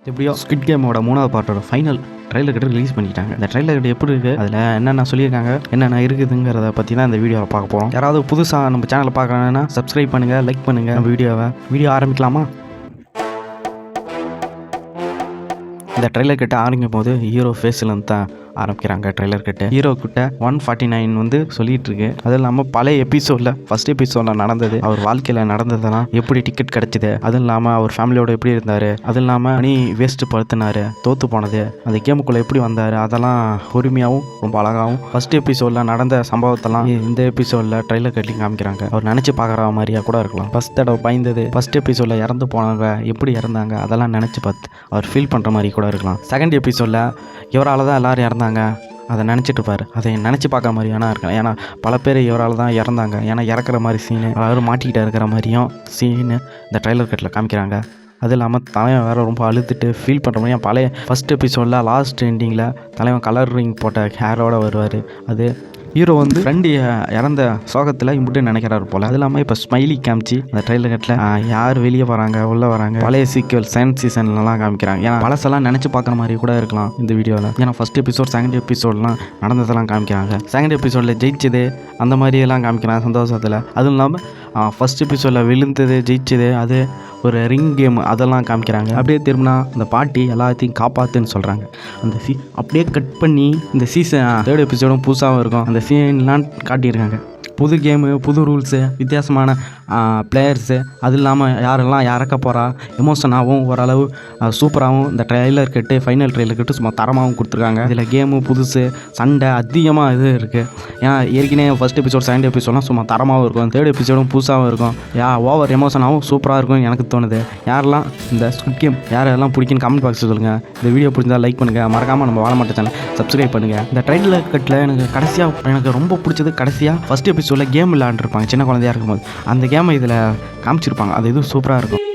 எப்படியோ ஸ்குவிட் கேமோட 3வது பார்ட்டோட ஃபைனல் ட்ரைலர் கிட்ட ரிலீஸ் பண்ணிட்டாங்க. இந்த ட்ரைலர் கிட்ட எப்படி இருக்குது, அதில் என்னென்ன சொல்லியிருக்காங்க, என்னென்ன இருக்குதுங்கிறத பற்றி தான் இந்த வீடியோவில் பார்க்க போகிறோம். யாராவது புதுசாக நம்ம சேனலை பார்க்குறாங்கன்னா சப்ஸ்கிரைப் பண்ணுங்கள், லைக் பண்ணுங்கள். நம்ம வீடியோ ஆரம்பிக்கலாமா? இந்த ட்ரைலர் கிட்ட ஆரம்பிக்கும் போது ஹீரோ ஃபேஸ்லேருந்து தான் ஆரம்பிக்கிறாங்க. ட்ரைலர் கிட்ட ஹீரோ கிட்ட 149 வந்து சொல்லிட்டு இருக்கு. அது இல்லாமல் பழைய எபிசோடில் ஃபர்ஸ்ட் எபிசோடில் நடந்தது, அவர் வாழ்க்கையில் நடந்ததெல்லாம், எப்படி டிக்கெட் கிடச்சிது, அதுவும் இல்லாமல் அவர் ஃபேமிலியோட எப்படி இருந்தார், அதுவும் இல்லாமல் மணி வேஸ்ட்டு படுத்தினார், தோற்று போனது, அந்த கேமுக்குள்ளே எப்படி வந்தார், அதெல்லாம் பொறுமையாகவும் ரொம்ப அழகாகவும் ஃபர்ஸ்ட் எபிசோடில் நடந்த சம்பவத்தெல்லாம் இந்த எபிசோடில் ட்ரைலர் கட்டிங் காமிக்கிறாங்க. அவர் நினச்சி பார்க்குற மாதிரியா கூட இருக்கலாம். ஃபர்ஸ்ட் தடவை பயந்தது, ஃபர்ஸ்ட் எபிசோடில் இறந்து போனவங்க எப்படி இறந்தாங்க அதெல்லாம் நினச்சி பார்த்து அவர் ஃபீல் பண்ணுற மாதிரி கூட இருக்கலாம். செகண்ட் எபிசோடில் இவரால் தான் எல்லோரும் இறந்தாங்க அதை நினச்சிட்டு இருப்பார். அதை நினச்சி பார்க்க மாதிரியான இருக்கலாம். ஏன்னா பல பேர் இவரால் தான் இறந்தாங்க. ஏன்னா இறக்குற மாதிரி சீனு, எல்லாரும் மாட்டிக்கிட்டு இருக்கிற மாதிரியும் சீனு இந்த ட்ரைலர் கட்டில் காமிக்கிறாங்க. அது இல்லாமல் தலைவன் வேறு ரொம்ப அழுத்துட்டு ஃபீல் பண்ணுற மாதிரியும் பழைய ஃபஸ்ட் எபிசோடில் லாஸ்ட் எண்டிங்கில் தலைவன் கலரிங் போட்ட ஹேரோடு வருவார். அது ஹீரோ வந்து ஃப்ரெண்டு இறந்த சோகத்தில் இம்பிட்டு நினைக்கிறாரு போல். அது இல்லாமல் இப்போ ஸ்மைலி காமிச்சு அந்த ட்ரைலர் கட்டில் யார் வெளியே வராங்க உள்ளே வராங்க, பழைய சீக்வல் செகண்ட் சீசன்லாம் காமிக்கிறாங்க. ஏன்னா பழசெல்லாம் நினச்சி பார்க்குற மாதிரி கூட இருக்கலாம் இந்த வீடியோவில். ஏன்னா ஃபஸ்ட் எபிசோட் செகண்ட் எபிசோட்லாம் நடந்ததெல்லாம் காமிக்கிறாங்க. செகண்ட் எபிசோடில் ஜெயிச்சது அந்த மாதிரியெல்லாம் காமிக்கிறாங்க சந்தோஷத்தில். அதுவும் இல்லாமல் ஃபஸ்ட் எபிசோடில் விழுந்தது ஜெயிச்சது, அது ஒரு ரிங் கேம் அதெல்லாம் காமிக்கிறாங்க. அப்படியே திரும்பினா அந்த பாட்டி எல்லாத்தையும் காப்பாற்றுன்னு சொல்கிறாங்க. அந்த அப்படியே கட் பண்ணி இந்த சீசன் தேர்ட் எபிசோடும் புதுசாகவும் இருக்கும். அந்த சீன்லாம் காட்டியிருக்காங்க. புது கேமு, புது ரூல்ஸு, வித்தியாசமான பிளேயர்ஸு, அது இல்லாமல் யாரெல்லாம் இறக்க போகிறா, எமோஷனாகவும் ஓரளவு சூப்பராகவும் இந்த ட்ரெய்லர் கட்டு ஃபைனல் ட்ரெய்லர் கட்டு சும்மா தரமாகவும் கொடுத்துருக்காங்க. இதில் கேமு புதுசு, சண்டை அதிகமாக இது இருக்குது. ஏன்னா ஏற்கனவே ஃபஸ்ட் எபிசோட் செகண்ட் எபிசோட்லாம் சும்மா தரமாகவும் இருக்கும், தேர்ட் எபிசோடும் புதுசாகவும் இருக்கும். ஓவர் எமோஷனாகவும் சூப்பராக இருக்கும்னு எனக்கு தோணுது. யாரெல்லாம் இந்த ஸ்குவிட் கேம் யாரெல்லாம் பிடிக்குன்னு கமெண்ட் பாக்ஸில் சொல்லுங்கள். இந்த வீடியோ பிடிச்சிருந்தால் லைக் பண்ணுங்கள், மறக்காமல் நம்ம வாழமாட்ட சேனல் சப்ஸ்கிரைப் பண்ணுங்கள். இந்த ட்ரெய்லர் கட்டில் எனக்கு ரொம்ப பிடிச்சது கடைசியாக ஃபஸ்ட் எபிசோடில் கேம் விளையாண்டுருப்பாங்க சின்ன குழந்தையாக இருக்கும்போது. அந்த கேமை இதில் காமிச்சிருப்பாங்க. அது எதுவும் சூப்பராக இருக்கும்.